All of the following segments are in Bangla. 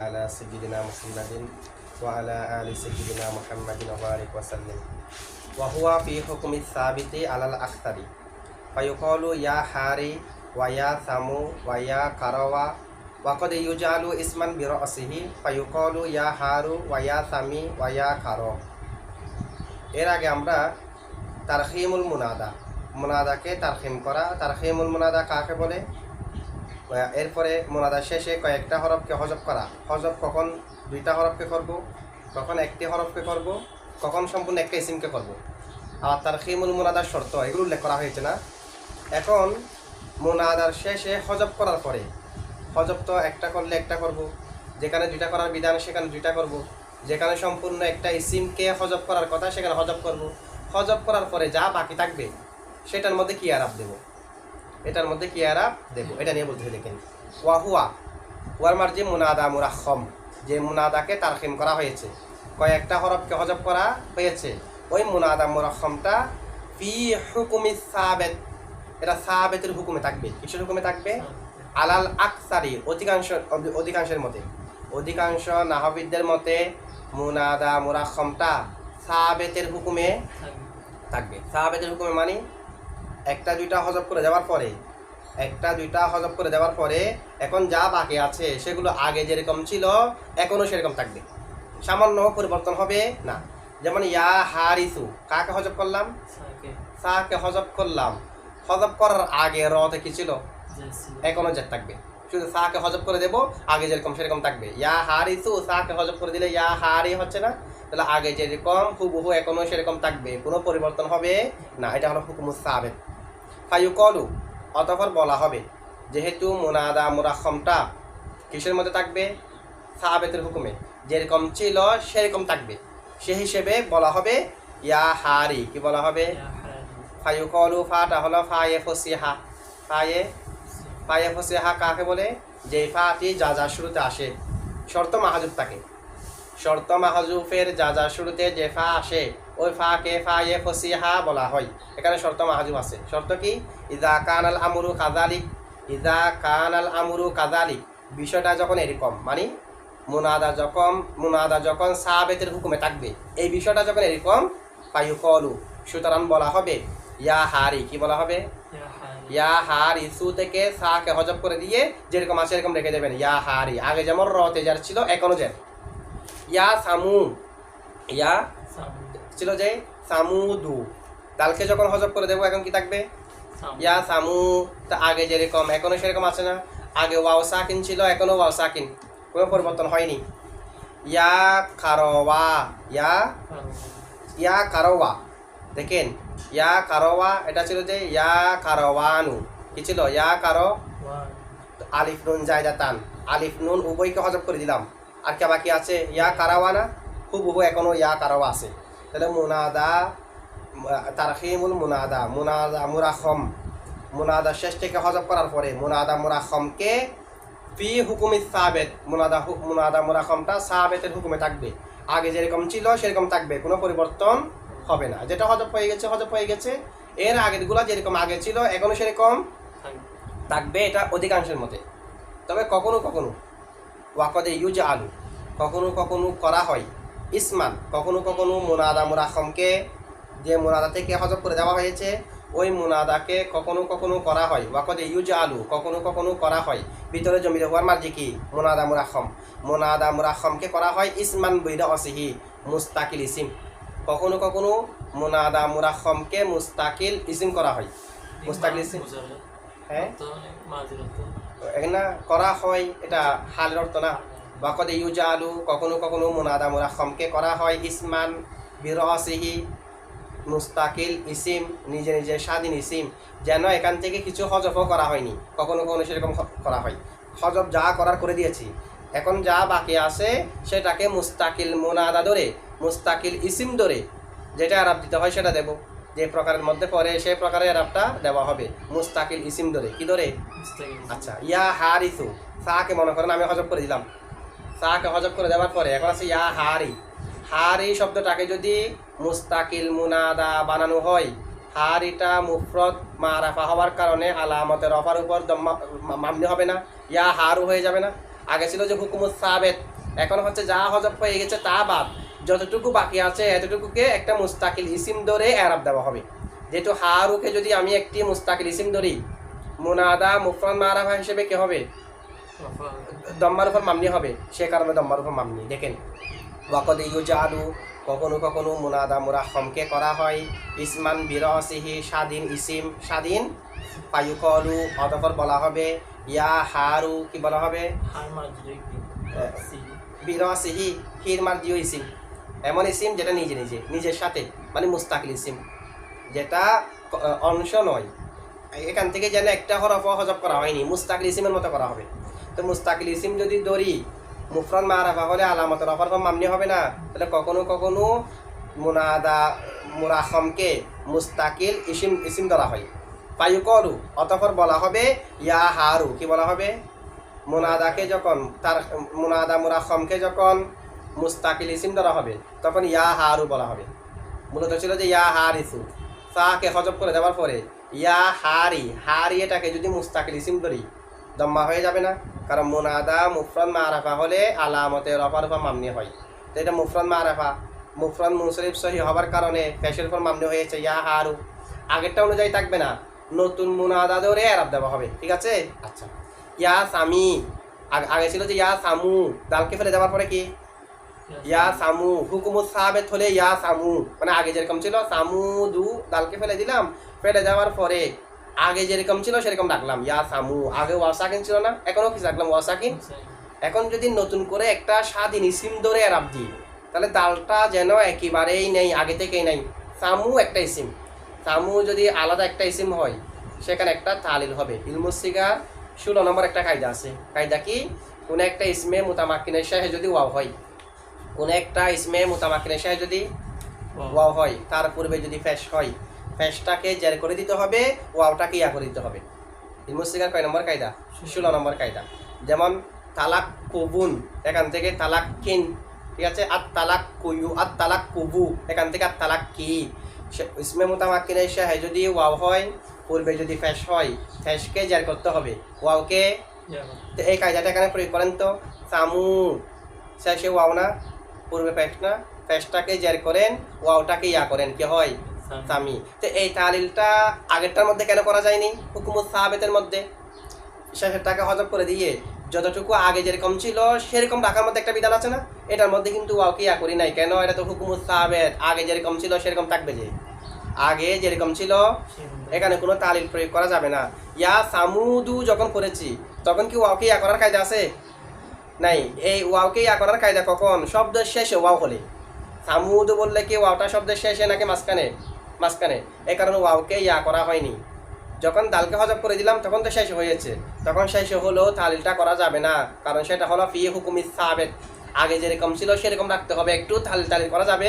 على سيدنا محمد وعلى آل سيدنا محمد وبارك وسلم وهو في حكم الثابت على الأكثر فيقال يا حاري ويا ثمو ويا كروا وقد يجعل اسما برأسه فيقال يا حارو ويا ثمي ويا كرو এর আগে আমরা তারখিমুল মুনাদাকে তারখিম করা। তারখিমুল মুনাদা কাকে বলে? এরপরে মুনাদা শেষে কয়েকটা হরফকে হজব করা। হজব কখন দুইটা হরফকে করব, কখন একটি হরফকে করব, কখন সম্পূর্ণ একটা ইসিমকে করব। আর তারখিমুল মুনাদার শর্ত এগুলো উল্লেখ করা হয়েছে না। এখন মুনাদার শেষে হজব করার পরে, হজব তো একটা করলে একটা করব, যেখানে দুইটা করার বিধান সেখানে দুইটা করব, যেখানে সম্পূর্ণ একটা ইসিমকে হজব করার কথা সেখানে হজব করব। হজব করার পরে যা বাকি থাকবে সেটার মধ্যে কি আরাব দেব, এটার মধ্যে কি আরাব দেব, এটা নিয়ে বলতে দেখেন। ওয়াহুয়া ওয়ার মার্জি মুনাদা মুরাখম, যে মুনাদাকে তারখিম করা হয়েছে, কয়েকটা হরফকে হজব করা হয়েছে, ওই মুনাদা মুরাখমটা ফি হুকুমি সাবেত, এটা সাবেতের হুকুমে থাকবে। কিসের হুকুমে থাকবে? আলাল আকসারি, অধিকাংশের মতে, অধিকাংশ নাহবিদদের মতে মুনাদা মুরাখমটা সাবেতের হুকুমে থাকবে। সাবেতের হুকুমে মানে একটা দুইটা হজব করে দেওয়ার পরে, একটা দুইটা হজব করে দেওয়ার পরে এখন যা বাকি আছে সেগুলো আগে যেরকম ছিল এখনও সেরকম থাকবে, সামান্য পরিবর্তন হবে না। যেমন ইয়া হারিসু, কাকে হজব করলাম? সাকে হজব করলাম। হজব করার আগে রতে কি ছিল? এখনও যে থাকবে, শুধু সাকে হজব করে দেবো, আগে যেরকম সেরকম থাকবে। ইয়া হারিসু, সাকে হজব করে দিলে ইয়া হারি হচ্ছে না, তাহলে আগে যেরকম হুবহু এখনও সেরকম থাকবে, কোনো পরিবর্তন হবে না। এটা হলো হুকুমুস সাবেত। ফায়ুকলু, অতঃপর বলা হবে, যেহেতু মুনাদা মুরাখমটা কিসের মধ্যে থাকবে? সাবেতের হুকুমে, যেরকম ছিল সেরকম থাকবে, সে হিসেবে বলা হবে ইয়া হারি। কি বলা হবে? ফায়ুকলু, ফাটা হলো ফায়ে ফসিহা। ফায়ে ফসিহা কাকে বলে? যে ফাটি যা যা শুরুতে আসে, শর্ত মাহাজুব থাকে, শর্ত মাহাজুফের যা যা শুরুতে যে ফা আসে ওই ফাকে ফায়ে ফসিহা বলা হয়। এখানে শর্ত মাহাজুব আছে। শর্ত কি? ইজা কানাল আমরু কাযালিক, ইজা কানাল আমরু কাযালিক, বিষয়টা যখন এরকম, মানে মুনাদা যখন সাবেতের হুকুমে থাকবে, এই বিষয়টা যখন এরকম, ফায়ুকলু, সুতরাং বলা হবে ইয়া হারি। কি বলা হবে? ইয়া হারিসু থেকে সাকে হজব করে দিয়ে যেরকম আছে এরকম রেখে দেবেন, ইয়া হারি। আগে যেমন রতে যার ছিল এখনো যে। ইয়া সামু, ইয়া ছিল যে সামুদু, দালকে যখন হজব করে দেবো এখন কি থাকবে? ইয়া সামু। তা আগে যেরকম এখনো সেরকম আছে না, আগে ওয়াও সাকিন ছিল এখনো ওয়াও সাকিন, কোনো পরিবর্তন হয়নি। ইয়া কারওয়া, ইয়া কারওয়া, দেখেন ইয়া কারওয়া, এটা ছিল যে ইয়া কারওয়ানু, কি ছিল? ইয়া কারো, আলিফ নুন জায়দাতান, আলিফ নুন উভয়কে হজব করে দিলাম, আর কে বাকি আছে? ইয়া কারাওয়ানা, হুবহু এখনো ইয়া কারাওয়া আছে। তাহলে মুনাদা তারখিমুল মুনাদা মুরাখম, মুনাদা শেষ থেকে হজব করার পরে মুনাদা মুরাখমকে ফি হুকুমি সাবেত, মুনাদা মুরাখমটা সাবেতের হুকুমে থাকবে, আগে যেরকম ছিল সেরকম থাকবে, কোনো পরিবর্তন হবে না। যেটা হজব হয়ে গেছে হজব হয়ে গেছে, এর আগেরগুলো যেরকম আগে ছিল এখনো সেরকম থাকবে, এটা অধিকাংশের মতে। তবে কখনো কখনো ওয়াকদে ইউজ আলু, কখনো কখনো করা হয় ইসমান, কখনো কখনো মুনাদা মুরাখমকে, যে মুনাদা থেকে হজব করে দেওয়া হয়েছে ওই মুনাদাকে কখনো কখনো করা হয় ওয়াকদে ইউজ আলু, কখনো কখনো করা হয় ভিতরে জমির হওয়ার মার্জি কি? মুনাদা মুরাখমকে করা হয় ইসমান বৈরা অসিহি, মুস্তাকিল ইসিম। কখনো কখনো মুনাদা মুরাখমকে মুস্তাকিল ইসিম করা হয়, মুস্তাকিল ইসিম, হ্যাঁ এখানে করা হয়, এটা হালের অর্থ না। ওয়াকদে ইউজ আলু, কখনো কখনো মুনাদা মুরাখমকে করা হয় ইসমান বিরসিহি, মুস্তাকিল ইসিম, নিজে নিজে স্বাধীন ইসিম, যেন এখান থেকে কিছু হজফও করা হয়নি, কখনো কখনো সেরকম করা হয়। হজব যা করার করে দিয়েছি, এখন যা বাকি আছে সেটাকে মুস্তাকিল মুনাদা ধরে, মুস্তাকিল ইসিম ধরে যেটা আরাব দিতে হয় সেটা দেব, যে প্রকারের মধ্যে পড়ে সেই প্রকারের আরাবটা দেওয়া হবে মুস্তাকিল ইসিম ধরে। কি ধরে? আচ্ছা, ইয়া হারিসু, সাকে মনে করেন আমি হজব করে দিলাম, সাকে হজব করে দেওয়ার পরে এখন আছে ইয়া হারি। হারি শব্দটাকে যদি মুস্তাকিল মুনাদা বানানো হয়, হারিটা মুফরদ মারাফা হওয়ার কারণে আলামতের রফার উপর মামনি হবে না, ইয়া হারু হয়ে যাবে না। আগে ছিল যে হুকুমুস সাবেত, এখন হচ্ছে যা হজব হয়ে গেছে তা বাদ, যতটুকু বাকি আছে এতটুকুকে একটা মুস্তাকিল ইসিম ধরে এরাব দেওয়া হবে। যেহেতু হারুকে যদি আমি একটি মুস্তাকিল ইসিম ধরি, মুনাদা মুফরাদ মারাফা হিসেবে কি হবে? দম্মার উপর মামনি হবে, সে কারণে দম্মার উপর মামনি। দেখেন ওয়াকদ ইউজালু, কখনো কখনো মুনাদা মুরাহমকে করা হয় ইসমান বিরসিহি, স্বাধীন ইসিম, স্বাধীন। ফায়ুকলু, অতঃপর বলা হবে ইয়া হারু, কি বলা হবে? বিরসিহি, হির মার্জিও ইসিম, এমন ইসিম যেটা নিজে নিজে নিজের সাথে, মানে মুস্তাকিল ইসিম, যেটা অংশ নয়, এখান থেকে যেন একটা হরফ হজব করা হয়নি, মুস্তাকিল ইসিমের মতো করা হবে। তো মুস্তাকিল ইসিম যদি ধরি, মুফরাদ মারাফা হলে আলামত রফার পর মামনি হবে না, তাহলে কখনো কখনো মুনাদা মুরাহমকে মুস্তাকিল ইসিম ধরা হয়। ফায়ুকলু, অতঃপর বলা হবে ইয়া হারু, কি বলা হবে? মুনাদাকে যখন তার মুনাদা মুরাহমকে যখন মুস্তাকিল ইসিম ধরা হবে তখন ইয়া হারু বলা হবে। মূলত ছিল যে ইয়া হারিসু, সাকে হজব করে দেওয়ার পরে ইয়া হারি, হারি এটাকে যদি মুস্তাকিল ইসিম ধরি দম্মা হয়ে যাবে না, কারণ মুনাদা মুফরাদ মারাফা হলে আলামতে রফার উপর মামনি হয়। তো এটা মুফরাদ মারাফা, মুফরাদ মুনসরিফ সহি হবার কারণে পেশের উপর মামনি হয়েছে ইয়া হারু। আগেরটা অনুযায়ী থাকবে না, নতুন মুনাদা ধরে এরাব দেওয়া হবে, ঠিক আছে? আচ্ছা, ইয়া সামি, আগে ছিল যে ইয়া সামু, দালকে ফেলে দেওয়ার পরে কি ইয়া সামু, হুকুমুস সাবেত হলে ইয়া সামু, মানে আগে যেরকম ছিল সামুদু, দালকে ফেলে দিলাম, ফেলে দেওয়ার পরে আগে যেরকম ছিল সেরকম রাখলাম ইয়া সামু। আগে ওয়াসাকিন ছিল না, এখনও কি রাখলাম ওয়াসাকিন। এখন যদি নতুন করে একটা স্বাধীন ইসিম ধরে এরাব দিই, তাহলে দালটা যেন একেবারেই নেই, আগে থেকেই নেই। সামু একটা ইসিম, সামু যদি আলাদা একটা ইসিম হয় সেখানে একটা তালিল হবে। ইলমুসিগা 16 নম্বর একটা কায়দা আছে। কায়দা কি? কোনো একটা ইসমে মুতামাক্কিনের সাথে যদি ওয়াও হয়, কোনো একটা ইসমে মুতামাক্কিনের সাথে যদি ওয়াও হয়, তার পূর্বে যদি ফেশ হয়, ফেশটাকে জের করে দিতে হবে, ওয়াওটাকে ইয়া করে দিতে হবে। ইলমুসিগার কয় নম্বর কায়দা? 16 নম্বর কায়দা। যেমন তালাক কুবুন, এখান থেকে তালাক কিন, ঠিক আছে? আর তালাক কুয়ু, আর তালাক কুবু, এখান থেকে আর তালাক কি। ইসমে মুতামাক্কিনের সাথে যদি ওয়াও হয়, পূর্বে যদি ফেশ হয়, ফেশকে জের করতে হবে, ওয়াওকে। তো এই কায়দাটা এখানে প্রয়োগ করেন তো। সামু শেষে ওয়াও না, পূর্বে ফেশ না, ফেশটাকে জের করেন, ওয়াওটাকে ইয়া করেন, কি হয়? সামি। তো এই তালিলটা আগেরটার মধ্যে কেন করা যায়নি? হুকুমুস সাবেতের মধ্যে শেষেরটাকে হজব করে দিয়ে যতটুকু আগে যেরকম ছিল সেরকম রাখার মধ্যে একটা বিধান আছে না, এটার মধ্যে কিন্তু ওয়াওকে ইয়া করি নাই। কেন? এটা তো হুকুমুস সাবেত, আগে যেরকম ছিল সেরকম থাকবে। যে আগে যেরকম ছিল এখানে কোনো তালিল প্রয়োগ করা যাবে না। ইয়া সামুদু যখন করেছি তখন কি ওয়াওকে ইয়া করার কায়দা আছে? নাই। এই ওয়াওকে ইয়া করার কায়দা কখন? শব্দের শেষে ওয়াও হলে। সামুদু বললে কি ওয়াওটা শব্দের শেষে নাকি মাঝখানে? মাঝখানে। এই কারণে ওয়াওকে ইয়া করা হয়নি। যখন দালকে হজব করে দিলাম তখন তো শেষ হয়েছে, তখন শেষে হলেও তালিলটা করা যাবে না, কারণ সেটা হলো ফি হুকুমিস সাবেত, আগে যেরকম ছিল সেরকম রাখতে হবে, একটু তালিল করা যাবে।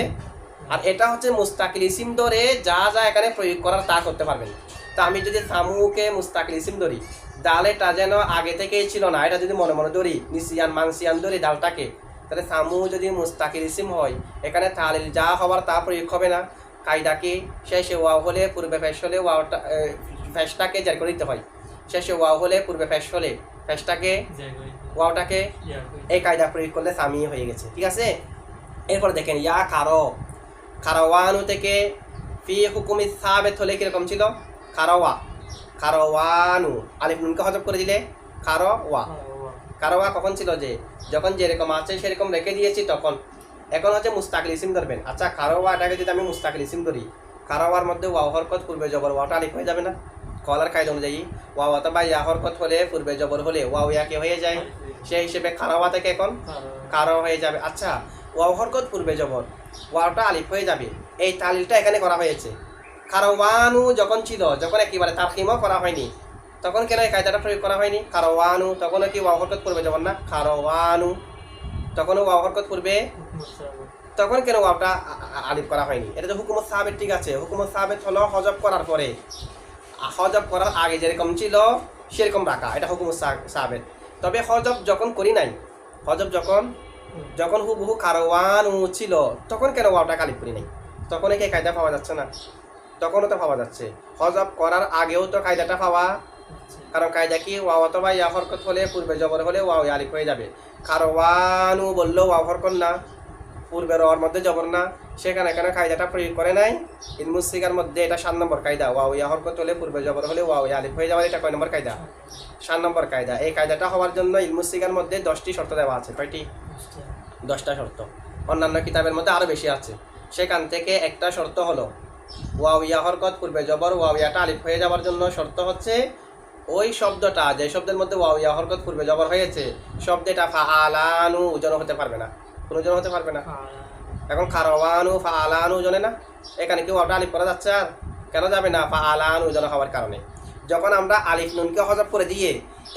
আর এটা হচ্ছে মুস্তাকিল ইসিম ধরে যা যা এখানে প্রয়োগ করার তা করতে পারবেন। তা আমি যদি সামুকে মুস্তাকিল ইসিম ধরি, ডালেটা যেন আগে থেকেই ছিল না, এটা যদি মনে মনে ধরি, নিসিয়ান মাংসিয়ান ধরি ডালটাকে, তাহলে সামু যদি মুস্তাকিল ইসিম হয়, এখানে তালিল যা হওয়ার তা প্রয়োগ হবে না। কায়দা কি? শেষে ওয়াও হলে পূর্বে ফেশ হলে ওয়াওটা ফেশটাকে জের করে দিতে হয়। শেষে ওয়াও হলে পূর্বে ফেশ হলে ফেশটাকে ওয়াওটাকে, এই কায়দা প্রয়োগ করলে সামি হয়ে গেছে, ঠিক আছে? এরপর দেখেন ইয়া কারো, কারওয়ানু থেকে ফি হুকুমি সাবেত হলে কিরকম ছিল? কারওয়া, কারওয়ানু, আলিফ নুনকে হজব করে দিলে কারওয়া। কারওয়া কখন ছিল? যে যখন যেরকম আছে সেরকম রেখে দিয়েছি তখন। এখন হচ্ছে মুস্তাকিল ইসিম ধরবেন। আচ্ছা, কারওয়াটাকে যদি আমি মুস্তাকিল ইসিম ধরি, কারওয়ার মধ্যে ওয়াও হরকত পূর্বে জবর, ওয়াওটা আলিফ হয়ে যাবে না? কলার কায়দা অনুযায়ী ওয়াও অথবা ইয়া হরকত হলে পূর্বে জবর হলে ওয়াও ইয়াকে হয়ে যায়, সেই হিসেবে কারওয়া থেকে এখন কারো হয়ে যাবে। আচ্ছা, ওয়াও হরকত পূর্বে জবর, ওয়াওটা আলিফ হয়ে যাবে, এই তালিলটা এখানে করা হয়েছে। কারওয়ানু যখন ছিল, যখন একেবারে তারখিমও করা হয়নি, তখন কেন এই কায়দাটা প্রয়োগ করা হয়নি? কারওয়ানু, তখনও কি ওয়াও হরকত পূর্বে জবর না? কারওয়ানু, তখনও ওয়াও হরকত পূর্বে, তখন কেন ওয়াওটা আলিফ করা হয়নি? এটা তো হুকুমুস সাবেত, ঠিক আছে? হুকুমুস সাবেত হলো হজব করার পরে, হজব করার আগে যেরকম ছিল সেরকম রাখা, এটা হুকুমুস সাবেত। তবে হজব যখন করি নাই, হজব যখন হুবহু কারওয়ানু ছিল, তখন কেন ওয়াওটা আলিফ করি নাই? তখন কি কায়দা পাওয়া যাচ্ছে না? তখনও তো পাওয়া যাচ্ছে। হজব করার আগেও তো কায়দাটা পাওয়া কারণ কায়দা কি ওয়াও অথবা ইয়া হরকত হলে পূর্বে জবর হলে ওয়াও আলিফ হয়ে যাবে। কারওয়ানু বললেও ওয়াও হরকত না, পূর্বের ওয়ার মধ্যে জবর না, সেখানে এখানে কায়দাটা প্রয়োগ করে নাই। ইলমুস সিগার মধ্যে এটা 7 নম্বর কায়দা। ওয়াও ইয়া হরকত হলে পূর্বে জবর হলে ওয়াও আলিফ হয়ে যাবে। এটা কয় নম্বর কায়দা? 7 নম্বর কায়দা। এই কায়দাটা হওয়ার জন্য ইলমুস সিগার মধ্যে 10টি শর্ত দেওয়া আছে। কয়টি? 10টা শর্ত। অন্যান্য কিতাবের মধ্যে আরো বেশি আছে। সেখান থেকে একটা শর্ত হলো ওয়াও ইয়া হরকত পূর্বে জবর, ওয়াও ইয়াটা আলিফ হয়ে যাওয়ার জন্য শর্ত হচ্ছে ওই শব্দটা, যে শব্দের মধ্যে ওয়াও ইয়া হরকত পূর্বে জবর হয়েছে, শব্দটা ফাআলানু ওজন হতে পারবে না, কোনো ওজন হতে পারবে না। এখন কারওয়ানু ফাআলানু ওজনে না, এখানে কি ওয়াওটা আলিফ করা যাচ্ছে? আর কেন যাবে না? ফাআলানু ওজন হওয়ার কারণে। যখন আমরা আলিফ নুনকে হযফ করে দিয়ে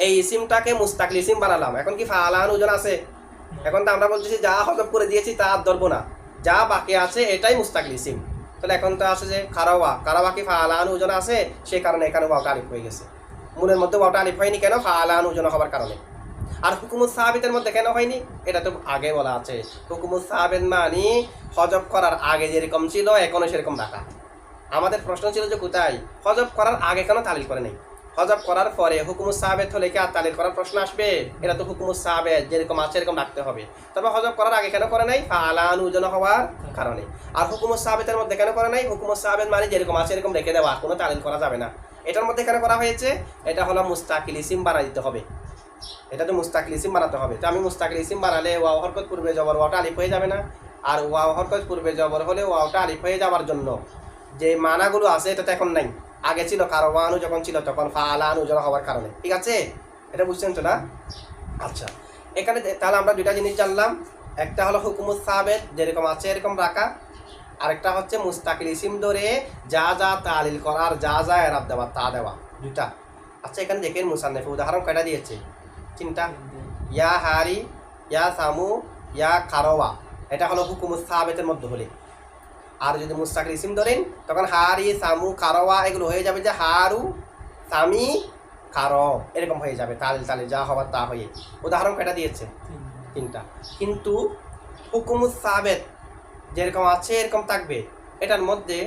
এই ইসিমটাকে মুস্তাকিল ইসিম বানালাম, এখন কি ফাআলানু ওজন আছে? এখন তো আমরা বলতেছি যা হযফ করে দিয়েছি তা আর ধরবো না, যা বাকি আছে এটাই মুস্তাকিল ইসিম। তাহলে এখন তো আছে যে কারাওয়া কি ফাআলানু ওজন আছে, সেই কারণে এখানে ওয়াওটা আলিফ হয়ে গেছে। মূলের মধ্যে ওয়াওটা আলিফ হয়নি কেন? ফাআলানু ওজন হওয়ার কারণে। আর হুকুমুস সাবিতের মধ্যে কেন হয়নি? এটা তো আগে বলা আছে। হুকুমুস সাবিত মানে হযফ করার আগে যেরকম ছিল এখনো সেরকম রাখা। আমাদের প্রশ্ন ছিল যে কোথায় হযফ করার আগে কেন তালিল করে নেই, হযফ করার পরে হুকুমুস সাবিত হলে কি আর তালিল করার প্রশ্ন আসবে? এটা তো হুকুমুস সাবিত যেরকম আছে এরকম রাখতে হবে। তবে হযফ করার আগে কেন করে নাই? ফাআলানু ওজন হওয়ার কারণে। আর হুকুমুস সাবিতের মধ্যে কেন করে নাই? হুকুমুস সাবিত মানে যেরকম আছে এরকম রেখে দেওয়া, কোনো তালিল করা যাবে না। এটার মধ্যে কেন করা হয়েছে? এটা হলো মুস্তাকিল ইসিম বানাই দিতে হবে, এটা তো মুস্তাকিল ইসিম বানাতে হবে। তো আমি মুস্তাকিল ইসিম বানালে ওয়াও হরকত পূর্বে জবর, ওয়াওটা আলিফ হয়ে যাবে না? আর ওয়াও হরকত পূর্বে জবর হলে ওয়াওটা আলিফ হয়ে যাওয়ার জন্য যে মানাগুলো আছে এটা তো এখন নাই, আগে ছিল কারওয়ানু যখন ছিল তখন ফাআলানু ওজন হওয়ার কারণে। ঠিক আছে, এটা বুঝছেন তো না? আচ্ছা, এখানে তাহলে আমরা দুইটা জিনিস জানলাম, একটা হলো হুকুমুস সাবিত যেরকম আছে এরকম রাখা, আরেকটা হচ্ছে মুস্তাকিল ইসিম ধরে যা যা তালিল করার, যা যা এরাব দেওয়া তা দেওয়া, দুইটা। আচ্ছা, এখানে দেখেন মুসান্নিফ উদাহরণ কয়টা দিয়েছে? চিন্তা, ইয়া হারি, ইয়া সামু, ইয়া কারওয়া, এটা হলো হুকুমুস সাবিতের মধ্যে হলে। আর যদি মুস্তাকিল ইসিম ধরেন তখন হারি, সামু, কারওয়া এগুলো হয়ে যাবে যে হারু, সামি, কারো, এরকম হয়ে যাবে, তালিল যা হবার তা হয়ে। উদাহরণ কয়টা দিয়েছে? 3টা। কিন্তু হুকুমুস সাবিত যেরকম আছে এরকম থাকবে, এটার মধ্যে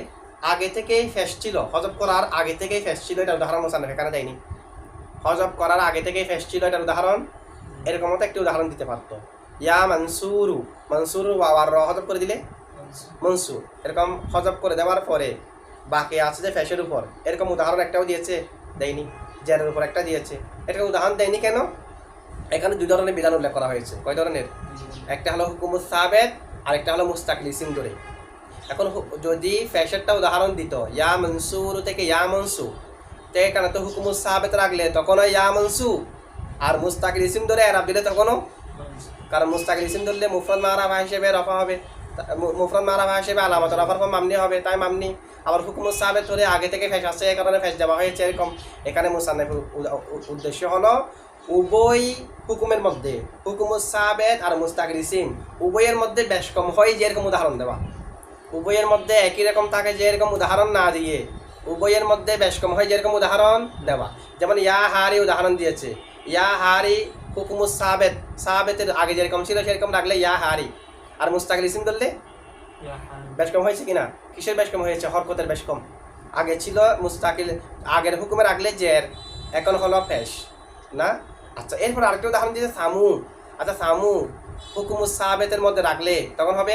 আগে থেকেই ফেস ছিল, হযফ করার আগে থেকেই ফেস ছিল, এটার উদাহরণ মুসান্নিফ এখানে দেয়নি। হযফ করার আগে থেকেই ফেস ছিল, এটার উদাহরণ এরকম মতো একটি উদাহরণ দিতে পারতো। ইয়া মানসুরু, মানসুরু ওয়াওয়ার র হযফ করে দিলে মনসুর, এরকম হযফ করে দেওয়ার পরে বাকি আছে যে ফেসের উপর, এরকম উদাহরণ একটাও দিয়েছে? দেয়নি। জেরের উপর একটা দিয়েছে, এটাকে উদাহরণ দেয়নি কেন? এখানে 2 ধরনের বিধান উল্লেখ করা হয়েছে। কয় ধরনের? একটা হলো হুকুমুস সাবিত, আরেকটা হলো মুস্তাকিল ইসিম ধরে। এখন যদি ফেসেরটা উদাহরণ দিত ইয়া মনসুরু থেকে ইয়া মনসু, তো এখানে তো হুকুমুস সাবিত রাখলে তখনও ইয়া মনসু, আর মুস্তাকিল ইসিম ধরে এরাব দিলে তখনও, কারণ মুস্তাকিল ইসিম ধরলে মুফরাদ মারাফা হিসেবে রফা হবে, মুফরাদ মারাফা হিসেবে আলামত রফার পর মামনি হবে, তাই মামনি। আবার হুকুমুস সাবিত হলে আগে থেকে ফেস আছে, এই কারণে ফেস দেওয়া হয়েছে এরকম। এখানে মুসান্নিফের উদ্দেশ্য হলো উভয় হুকুমের মধ্যে, হুকুমুস সাবিত আর মুস্তাকিল ইসিম উভয়ের মধ্যে বেশ কম হয় যে এরকম উদাহরণ দেওয়া, উভয়ের মধ্যে একই রকম থাকে যে এরকম উদাহরণ না দিয়ে উভয়ের মধ্যে বেশ কম হয় যেরকম উদাহরণ দেওয়া। যেমন ইয়া হারি উদাহরণ দিয়েছে, ইয়া হারি হুকুমুস সাবিত, সাবিতের আগে যেরকম ছিল সেরকম রাখলে ইয়া হারি, আর মুস্তাকিল ইসিম ধরলে বেশ কম হয়েছে কিনা? কিসের বেশ কম হয়েছে? হরকতের বেশ কম। আগে ছিল মুস্তাকিল, আগের হুকুমে রাখলে জের, এখন হলো ফেস না। আচ্ছা, এরপর আরেকটা উদাহরণ দিয়েছে সামু। আচ্ছা, সামু হুকুমুস সাবিতের মধ্যে রাখলে তখন হবে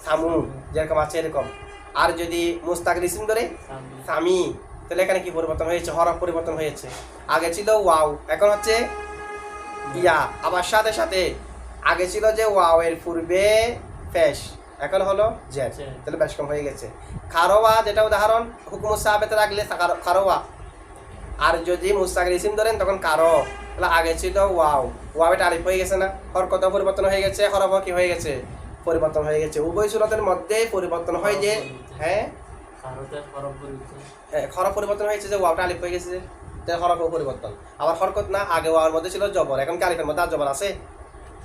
সামু, যেরকম আছে এরকম। আর যদি মুস্তাকিল ইসিম ধরে সামি, তাহলে এখানে কি পরিবর্তন হয়েছে? হরফ পরিবর্তন হয়েছে। আগে ছিল ওয়াও, এখন হচ্ছে ইয়া। আবার সাথে সাথে আগে ছিল যে ওয়াও এর পূর্বে ফেস, এখন হলো জের, তাহলে বেশ কম হয়ে গেছে। কারওয়া যেটা উদাহরণ হুকুমুস সাবিতে রাখলে কারওয়া, আর যদি মুস্তাকিল ইসিম ধরেন তখন কারো, তাহলে আগে ছিল ওয়াও, ওয়াও এটা আলিফ হয়ে গেছে না, হরকত পরিবর্তন হয়ে গেছে, হরফ কি হয়ে গেছে? পরিবর্তন হয়ে গেছে। উভয় সূরতের মধ্যে পরিবর্তন হয় যে, হ্যাঁ হরফ পরিবর্তন হয়েছে যে ওয়াওটা আলিফ হয়ে গেছে, হরফ পরিবর্তন। আবার হরকত না, আগে ওয়াওয়ার মধ্যে ছিল জবর, এখন কি আলিফের মধ্যে আর জবর আছে?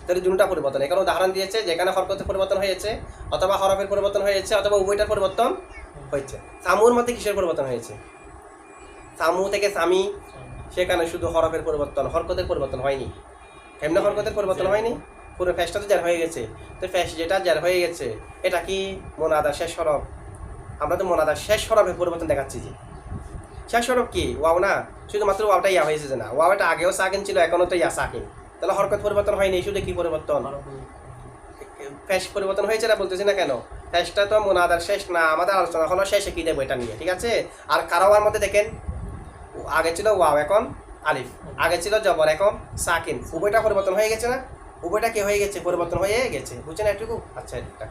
তাহলে দুটোটা পরিবর্তন। এখানে উদাহরণ দিয়েছে যেখানে হরকতের পরিবর্তন হয়েছে, অথবা হরফের পরিবর্তন হয়েছে, অথবা উভয়টার পরিবর্তন হয়েছে। সামুর মধ্যে কিসের পরিবর্তন হয়েছে? সামু থেকে সামি, সেখানে শুধু হরফের পরিবর্তন, হরকতের পরিবর্তন হয়নি। এমনি হরকতের পরিবর্তন হয়নি, পুরো ফেসটা তো জার হয়ে গেছে। তো ফেস যেটা জার হয়ে গেছে এটা কি মোনাদার শেষ হরফ? আমরা তো মোনাদার শেষ হরফের পরিবর্তন দেখাচ্ছি যে, শেষ হরফ কি ওয়াও না, শুধুমাত্র ওয়াওটা ইয়া হয়েছে যে না, ওয়াওটা আগেও সাকিন ছিল এখনো তো ইয়া সাকিন, তাহলে হরকত পরিবর্তন হয়নি, শুধু কি পরিবর্তন, ফেশ পরিবর্তন হয়েছে না, বলতেছি না কেন, ফেশটা তো মুনাদার শেষ না, আমাদের আলোচনা হলো শেষে কি দেবো এটা নিয়ে, ঠিক আছে। আর কারাওয়ার মধ্যে দেখেন আগে ছিল ওয়াও এখন আলিফ, আগে ছিল জবর এখন সাকিন, উভয়টা পরিবর্তন হয়ে গেছে না, উভয়টা কি হয়ে গেছে, পরিবর্তন হয়ে গেছে, বুঝছেন একটুকু। আচ্ছা এটা